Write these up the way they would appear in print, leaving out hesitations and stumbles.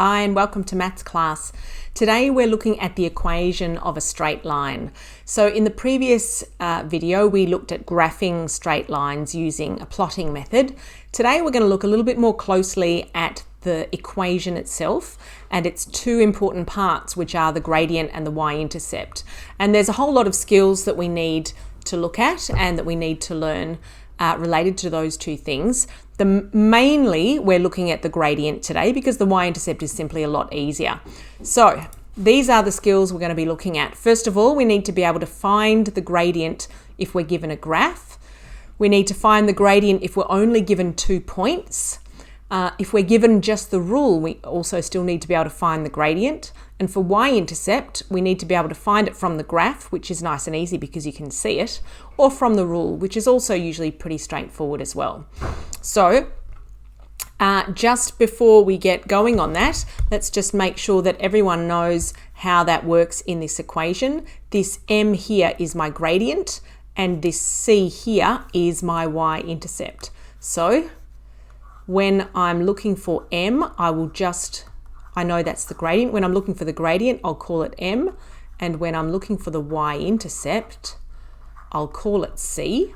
Hi and welcome to maths class. Today we're looking at the equation of a straight line. So in the previous video we looked at graphing straight lines using a plotting method. Today we're going to look a little bit more closely at the equation itself and its two important parts, which are the gradient and the y-intercept. And there's a whole lot of skills that we need to look at and that we need to learn related to those two things. Mainly we're looking at the gradient today because the y-intercept is simply a lot easier. So these are the skills we're going to be looking at. First of all, we need to be able to find the gradient if we're given a graph. We need to find the gradient if we're only given 2 points. If we're given just the rule, we also still need to be able to find the gradient. And for y-intercept, we need to be able to find it from the graph, which is nice and easy because you can see it, or from the rule, which is also usually pretty straightforward as well. So just before we get going on that, let's just make sure that everyone knows how that works in this equation. This m here is my gradient, and this c here is my y-intercept. So when I'm looking for m, I know that's the gradient. When I'm looking for the gradient, I'll call it m. And when I'm looking for the y-intercept, I'll call it c.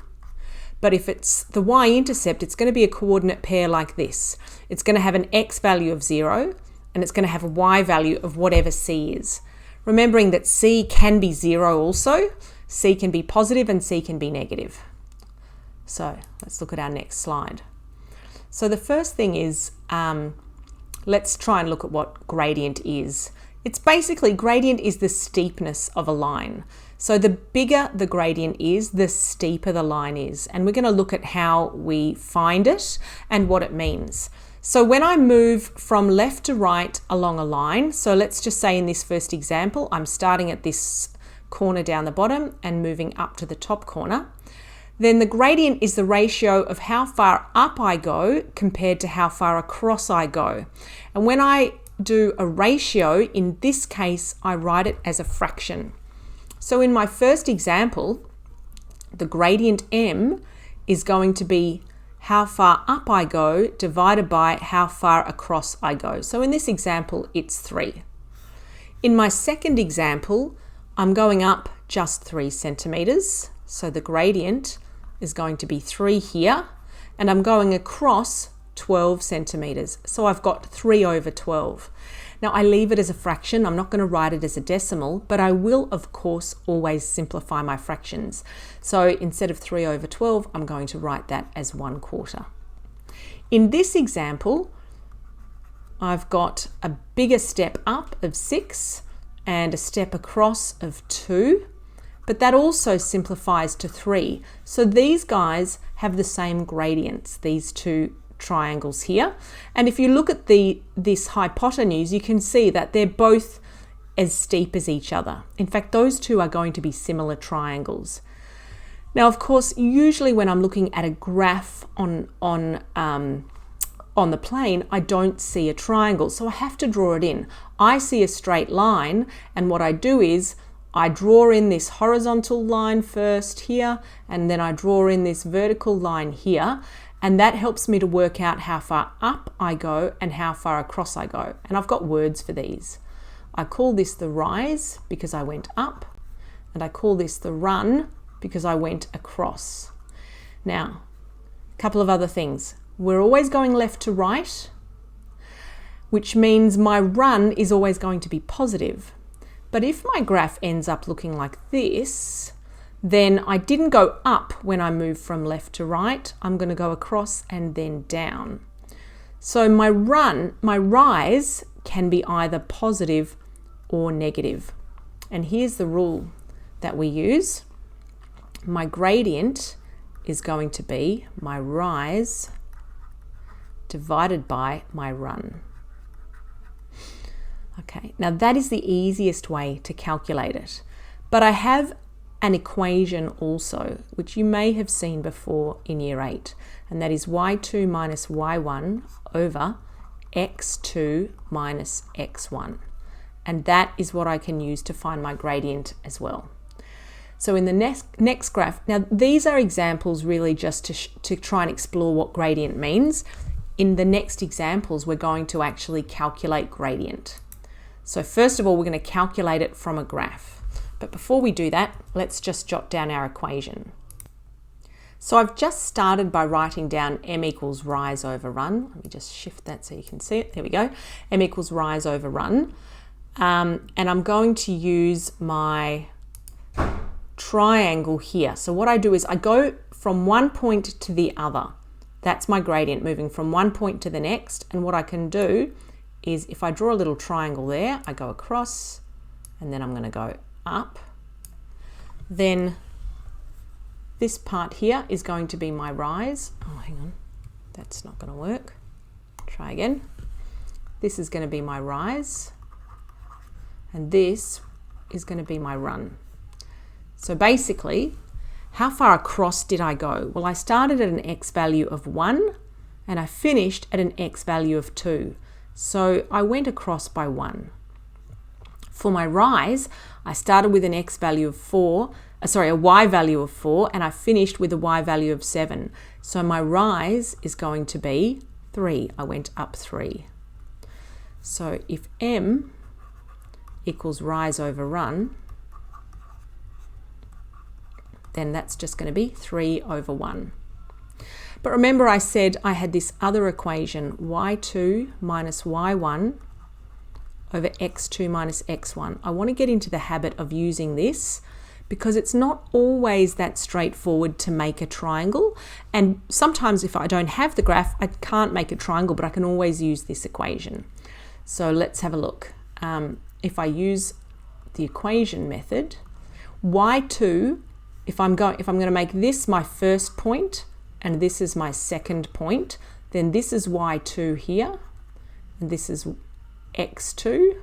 But if it's the y-intercept, it's going to be a coordinate pair like this. It's going to have an x value of 0, and it's going to have a y value of whatever c is. Remembering that c can be 0 also. C can be positive and c can be negative. So let's look at our next slide. So the first thing is, let's try and look at what gradient is. It's basically, gradient is the steepness of a line. So the bigger the gradient is, the steeper the line is. And we're going to look at how we find it and what it means. So when I move from left to right along a line, so let's just say in this first example, I'm starting at this corner down the bottom and moving up to the top corner. Then the gradient is the ratio of how far up I go compared to how far across I go. And when I do a ratio, in this case, I write it as a fraction. So in my first example, the gradient m is going to be how far up I go divided by how far across I go. So in this example, it's 3. In my second example, I'm going up just 3 centimeters. So the gradient is going to be 3 here, and I'm going across 12 centimeters. So I've got 3 over 12. Now I leave it as a fraction. I'm not going to write it as a decimal, but I will of course always simplify my fractions. So instead of 3 over 12, I'm going to write that as 1/4. In this example, I've got a bigger step up of 6 and a step across of 2. But that also simplifies to 3. So these guys have the same gradients, these two triangles here. And if you look at this hypotenuse, you can see that they're both as steep as each other. In fact, those two are going to be similar triangles. Now, of course, usually when I'm looking at a graph on the plane, I don't see a triangle, so I have to draw it in. I see a straight line, and what I do is I draw in this horizontal line first here, and then I draw in this vertical line here, and that helps me to work out how far up I go and how far across I go. And I've got words for these. I call this the rise because I went up, and I call this the run because I went across. Now, a couple of other things. We're always going left to right, which means my run is always going to be positive. But if my graph ends up looking like this, then I didn't go up when I moved from left to right. I'm going to go across and then down. So my rise can be either positive or negative. And here's the rule that we use. My gradient is going to be my rise divided by my run. Okay, now that is the easiest way to calculate it. But I have an equation also, which you may have seen before in year 8, and that is y2 minus y1 over x2 minus x1. And that is what I can use to find my gradient as well. So in the next graph, now these are examples really just to try and explore what gradient means. in the next examples, we're going to actually calculate gradient. So first of all, we're going to calculate it from a graph. But before we do that, let's just jot down our equation. So I've just started by writing down m equals rise over run. Let me just shift that so you can see it. There we go. M equals rise over run. And I'm going to use my triangle here. So what I do is I go from one point to the other. That's my gradient, moving from one point to the next. And what I can do is if I draw a little triangle there, I go across and then I'm going to go up. Then this part here is going to be my rise. Oh, hang on. That's not going to work. Try again. This is going to be my rise. And this is going to be my run. So basically, how far across did I go? Well, I started at an x value of 1 and I finished at an x value of 2. So I went across by 1. For my rise, I started with an x value of 4, a y value of 4, and I finished with a y value of 7. So my rise is going to be 3. I went up 3. So if m equals rise over run, then that's just going to be 3 over 1. But remember I said I had this other equation, y2 minus y1 over x2 minus x1. I want to get into the habit of using this because it's not always that straightforward to make a triangle. And sometimes if I don't have the graph, I can't make a triangle, but I can always use this equation. So let's have a look. If I use the equation method, y2, if I'm going to make this my first point and this is my second point, then this is y2 here and this is x2,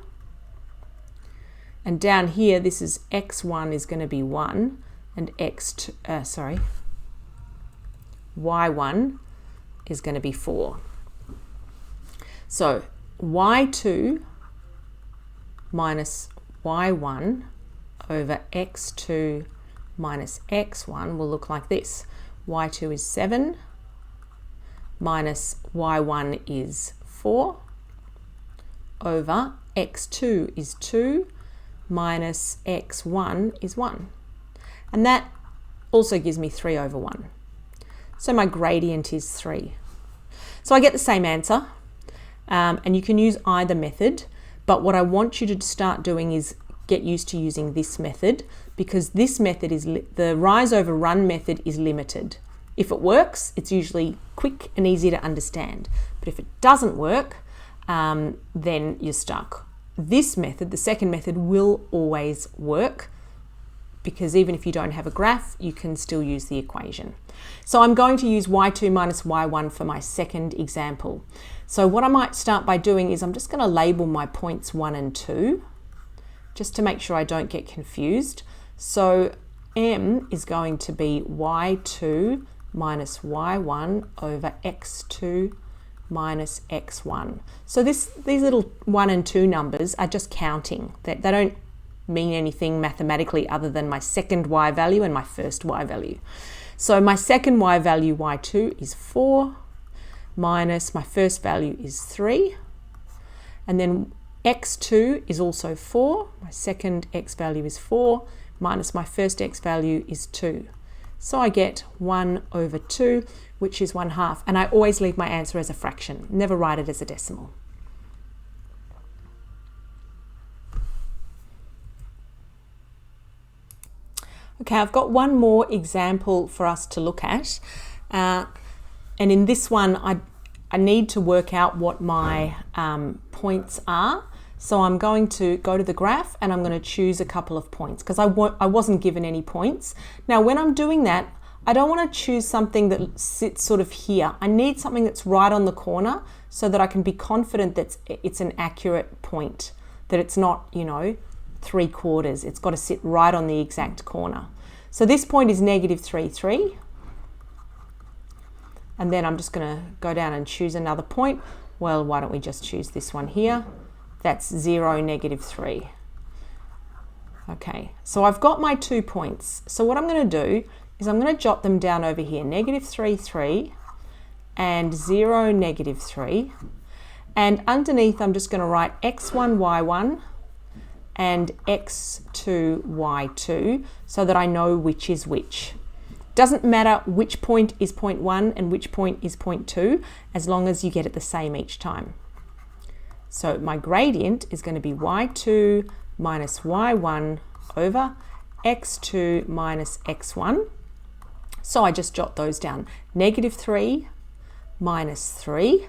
and down here this is x1 is going to be 1 and y1 is going to be 4. So y2 minus y1 over x2 minus x1 will look like this. y2 is 7 minus y1 is 4 over x2 is 2 minus x1 is 1. And that also gives me 3 over 1. So my gradient is 3. So I get the same answer, and you can use either method, but what I want you to start doing is get used to using this method, because this method is the rise over run method is limited. If it works, it's usually quick and easy to understand. But if it doesn't work, then you're stuck. This method, the second method, will always work, because even if you don't have a graph, you can still use the equation. So I'm going to use y2 minus y1 for my second example. So what I might start by doing is I'm just going to label my points 1 and 2, just to make sure I don't get confused. So m is going to be y2 minus y1 over x2 minus x1. So these little 1 and 2 numbers are just counting. They don't mean anything mathematically other than my second y value and my first y value. So my second y value, y2, is 4 minus my first value is 3. And then x2 is also 4. My second x value is 4 minus my first x value is 2. So I get 1 over 2, which is 1/2. And I always leave my answer as a fraction, never write it as a decimal. Okay, I've got one more example for us to look at. And in this one, I need to work out what my points are. So I'm going to go to the graph and I'm going to choose a couple of points because I wasn't given any points. Now, when I'm doing that, I don't want to choose something that sits sort of here. I need something that's right on the corner so that I can be confident that it's an accurate point, that it's not, 3/4. It's got to sit right on the exact corner. So this point is -3, 3. And then I'm just going to go down and choose another point. Well, why don't we just choose this one here? That's 0, -3. Okay, so I've got my 2 points. So what I'm going to do is I'm going to jot them down over here, -3, 3, and 0, negative 3. And underneath, I'm just going to write x1, y1 and x2, y2 so that I know which is which. Doesn't matter which point is point 1 and which point is point 2, as long as you get it the same each time. So my gradient is going to be y2 minus y1 over x2 minus x1. So I just jot those down. Negative 3 minus 3.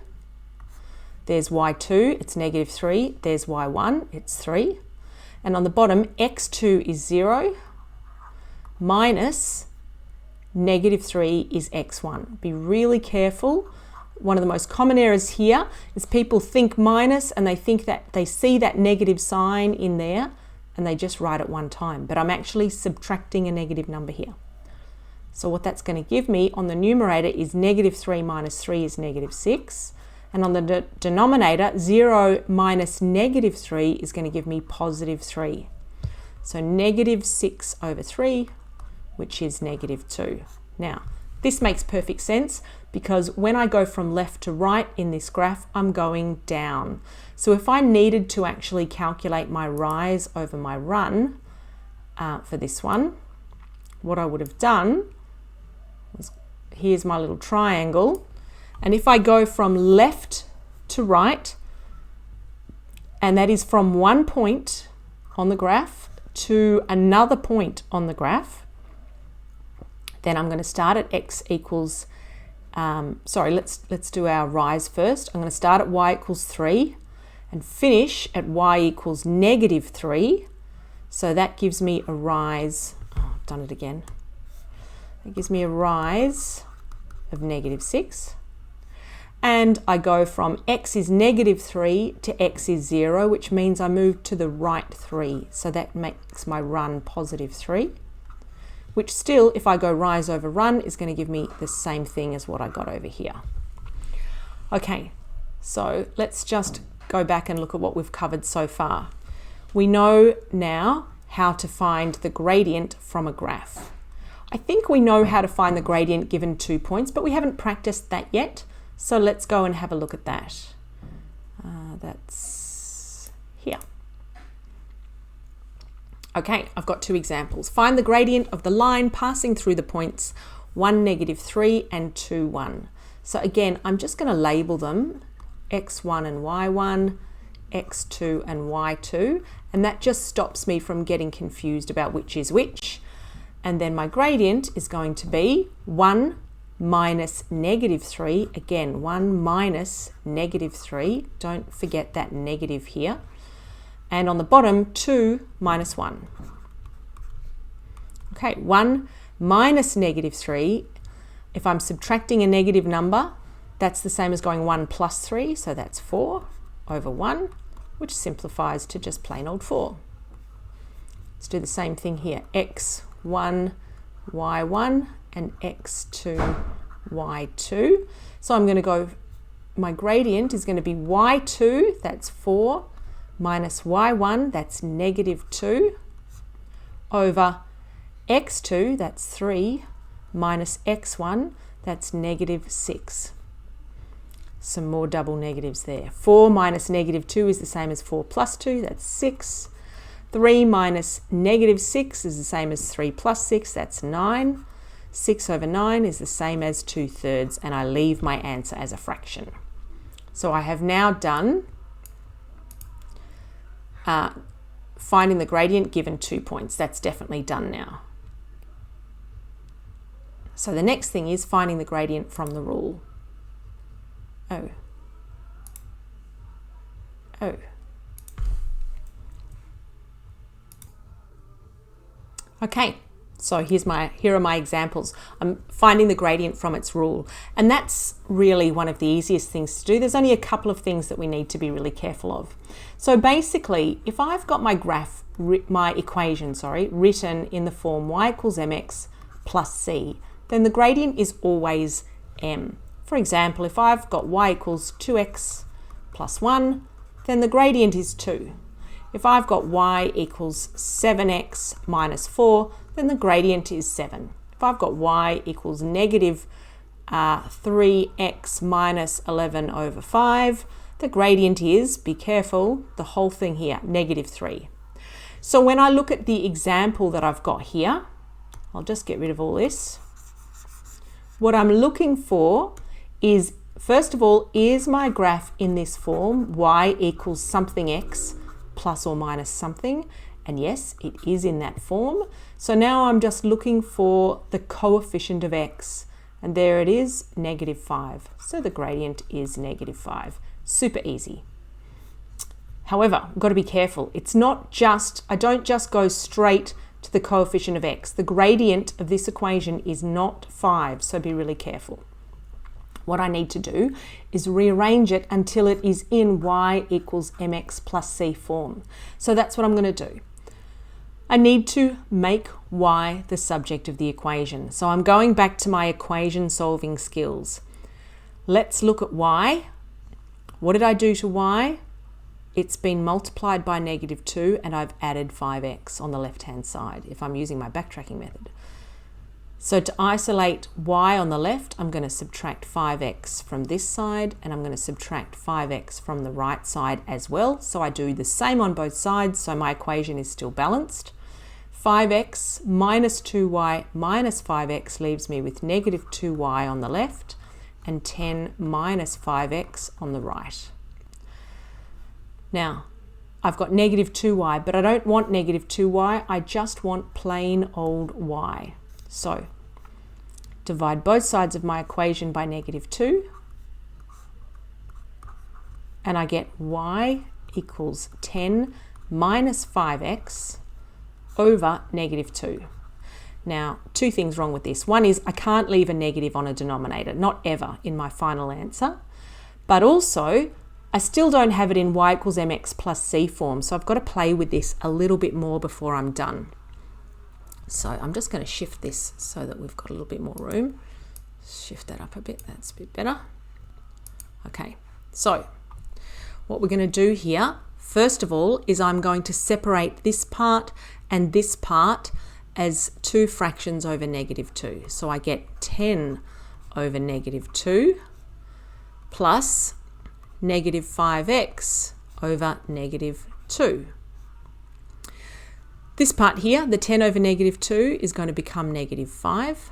There's y2, it's negative 3. There's y1, it's 3. And on the bottom, x2 is 0 minus negative 3 is x1. Be really careful. One of the most common errors here is people think minus and they think that they see that negative sign in there and they just write it one time. But I'm actually subtracting a negative number here. So what that's going to give me on the numerator is negative 3 minus 3 is negative 6. And on the denominator, 0 minus negative 3 is going to give me positive 3. So negative 6 over 3, which is negative 2. Now, this makes perfect sense because when I go from left to right in this graph, I'm going down. So if I needed to actually calculate my rise over my run for this one, what I would have done was, here's my little triangle. And if I go from left to right, and that is from one point on the graph to another point on the graph, then I'm going to start at x equals, let's do our rise first. I'm going to start at y equals 3 and finish at y equals negative 3. So that gives me a rise, I've done it again. It gives me a rise of negative 6. And I go from x is negative 3 to x is 0, which means I move to the right 3. So that makes my run positive 3, which still, if I go rise over run, is going to give me the same thing as what I got over here. Okay, so let's just go back and look at what we've covered so far. We know now how to find the gradient from a graph. I think we know how to find the gradient given 2 points, but we haven't practiced that yet. So let's go and have a look at that. That's here. Okay, I've got 2 examples. Find the gradient of the line passing through the points 1, negative 3 and 2, 1. So again, I'm just going to label them x1 and y1, x2 and y2, and that just stops me from getting confused about which is which. And then my gradient is going to be 1 minus negative 3, again 1 minus negative 3, don't forget that negative here, and on the bottom 2 minus 1. Okay, 1 minus negative 3, if I'm subtracting a negative number, that's the same as going 1 plus 3, so that's 4 over 1, which simplifies to just plain old 4. Let's do the same thing here, x1, y1 and x2, y2. So I'm going to go, my gradient is going to be y2, that's 4, minus y1, that's negative 2, over x2, that's 3, minus x1, that's negative 6. Some more double negatives there. 4 minus negative 2 is the same as 4 plus 2, that's 6. 3 minus negative 6 is the same as 3 plus 6, that's 9. 6 over 9 is the same as 2/3, and I leave my answer as a fraction. So I have now done finding the gradient given 2 points. That's definitely done now. So the next thing is finding the gradient from the rule. Oh. Okay, so here are my examples. I'm finding the gradient from its rule, and that's really one of the easiest things to do. There's only a couple of things that we need to be really careful of. So basically, if I've got my equation, written in the form y equals mx plus c, then the gradient is always m. For example, if I've got y equals 2x plus 1, then the gradient is 2. If I've got y equals 7x minus 4, then the gradient is 7. If I've got y equals negative 3x minus 11 over 5. The gradient is, be careful, the whole thing here, negative 3. So when I look at the example that I've got here, I'll just get rid of all this. What I'm looking for is, first of all, is my graph in this form, y equals something x plus or minus something? And yes, it is in that form. So now I'm just looking for the coefficient of x. And there it is, negative 5. So the gradient is negative 5. Super easy. However, I've got to be careful. It's not just, I don't just go straight to the coefficient of x. The gradient of this equation is not 5, so be really careful. What I need to do is rearrange it until it is in y equals mx plus c form. So that's what I'm going to do. I need to make y the subject of the equation. So I'm going back to my equation solving skills. Let's look at y. What did I do to y? It's been multiplied by negative 2 and I've added 5x on the left-hand side if I'm using my backtracking method. So to isolate y on the left, I'm going to subtract 5x from this side and I'm going to subtract 5x from the right side as well. So I do the same on both sides, so my equation is still balanced. 5x minus 2y minus 5x leaves me with negative 2y on the left and 10 minus 5x on the right. Now, I've got negative 2y, but I don't want negative 2y, I just want plain old y. So, divide both sides of my equation by negative 2, and I get y equals 10 minus 5x over negative 2. Now, two things wrong with this. One is I can't leave a negative on a denominator, not ever in my final answer. But also, I still don't have it in y equals mx plus c form, so I've got to play with this a little bit more before I'm done. So I'm just going to shift this so that we've got a little bit more room. Shift that up a bit, that's a bit better. Okay, so what we're going to do here, first of all, is I'm going to separate this part and this part as two fractions over negative 2. So I get 10 over negative 2 plus negative 5x over negative 2. This part here, the 10 over negative 2, is going to become negative 5.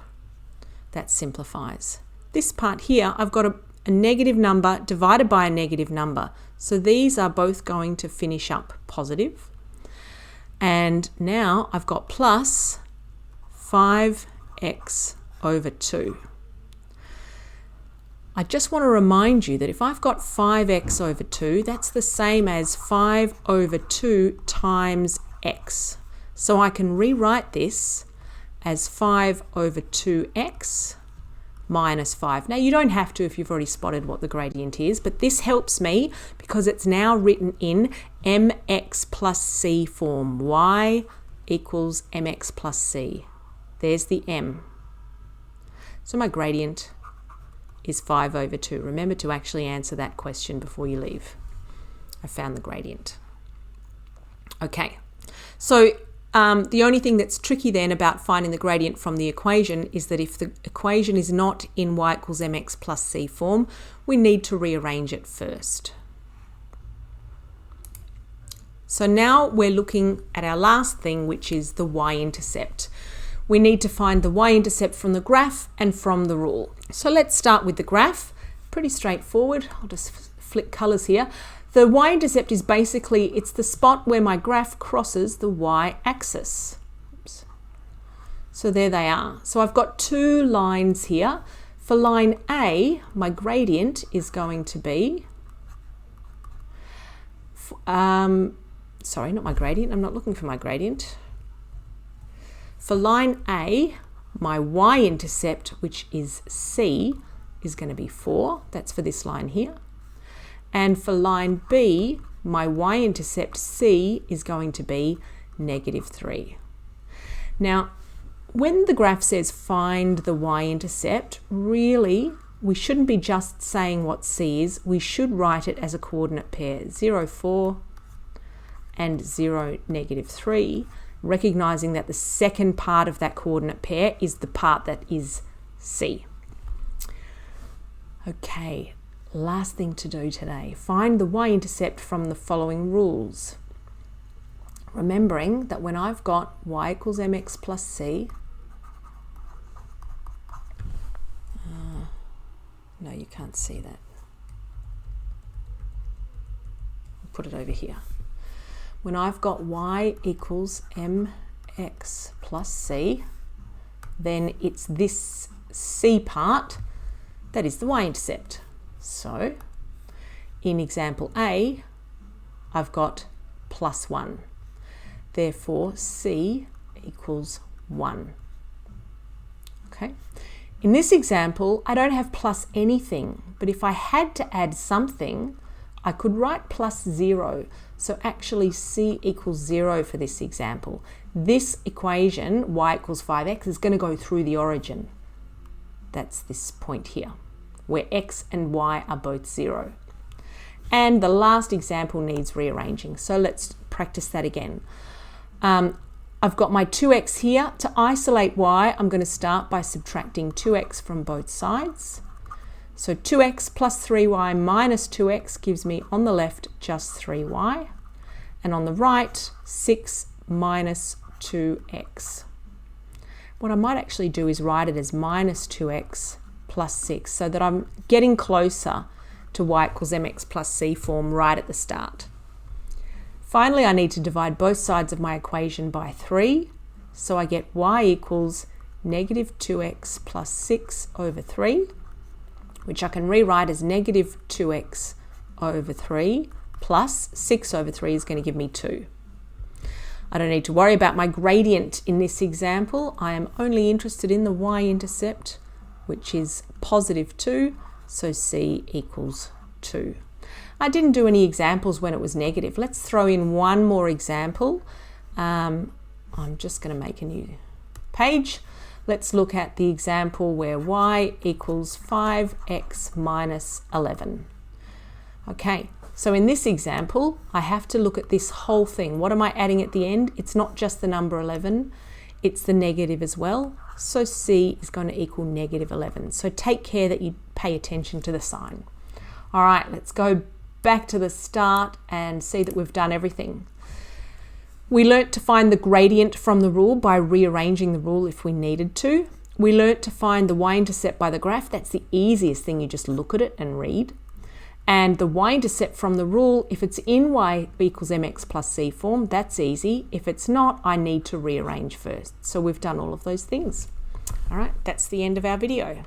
That simplifies. This part here, I've got a negative number divided by a negative number. So these are both going to finish up positive. And now I've got plus 5x over 2. I just want to remind you that if I've got 5x over 2, that's the same as 5 over 2 times x. So I can rewrite this as 5 over 2x minus 5. Now you don't have to if you've already spotted what the gradient is, but this helps me because it's now written in mx plus c form. Y equals mx plus c. There's the m. So my gradient is 5 over 2. Remember to actually answer that question before you leave. I found the gradient. Okay, so the only thing that's tricky then about finding the gradient from the equation is that if the equation is not in y equals mx plus c form, we need to rearrange it first. So now we're looking at our last thing, which is the y-intercept. We need to find the y-intercept from the graph and from the rule. So let's start with the graph. Pretty straightforward. I'll just flick colors here. The y-intercept is basically, it's the spot where my graph crosses the y-axis. So there they are. So I've got two lines here. For line A, my gradient is going to be, sorry, not my gradient. I'm not looking for my gradient. For line A, my y-intercept, which is C, is going to be 4. That's for this line here. And for line B, my y-intercept C is going to be negative 3. Now, when the graph says find the y-intercept, really, we shouldn't be just saying what C is. We should write it as a coordinate pair, 0, 4 and 0, negative 3, recognizing that the second part of that coordinate pair is the part that is C. Okay, last thing to do today. Find the y-intercept from the following rules. Remembering that when I've got y equals mx plus c, no, you can't see that. I'll put it over here. When I've got y equals mx plus c, then it's this c part that is the y-intercept. So in example A, I've got plus 1. Therefore, c equals 1. Okay. In this example, I don't have plus anything, but if I had to add something, I could write plus 0. So actually c equals 0 for this example. This equation, y equals 5x, is going to go through the origin. That's this point here, where x and y are both 0. And the last example needs rearranging. So let's practice that again. I've got my 2x here. To isolate y, I'm going to start by subtracting 2x from both sides. So 2x plus 3y minus 2x gives me on the left just 3y. And on the right, 6 minus 2x. What I might actually do is write it as minus 2x plus 6 so that I'm getting closer to y equals mx plus c form right at the start. Finally, I need to divide both sides of my equation by 3. So I get y equals negative 2x plus 6 over 3, which I can rewrite as negative 2x over 3 plus 6 over 3 is going to give me 2. I don't need to worry about my gradient in this example. I am only interested in the y-intercept, which is positive 2, so c equals 2. I didn't do any examples when it was negative. Let's throw in one more example. I'm just going to make a new page. Let's look at the example where y equals 5x minus 11. Okay, so in this example, I have to look at this whole thing. What am I adding at the end? It's not just the number 11, it's the negative as well. So c is going to equal negative 11. So take care that you pay attention to the sign. All right, let's go back to the start and see that we've done everything. We learnt to find the gradient from the rule by rearranging the rule if we needed to. We learnt to find the y-intercept by the graph. That's the easiest thing. You just look at it and read. And the y-intercept from the rule, if it's in y equals mx plus c form, that's easy. If it's not, I need to rearrange first. So we've done all of those things. All right, that's the end of our video.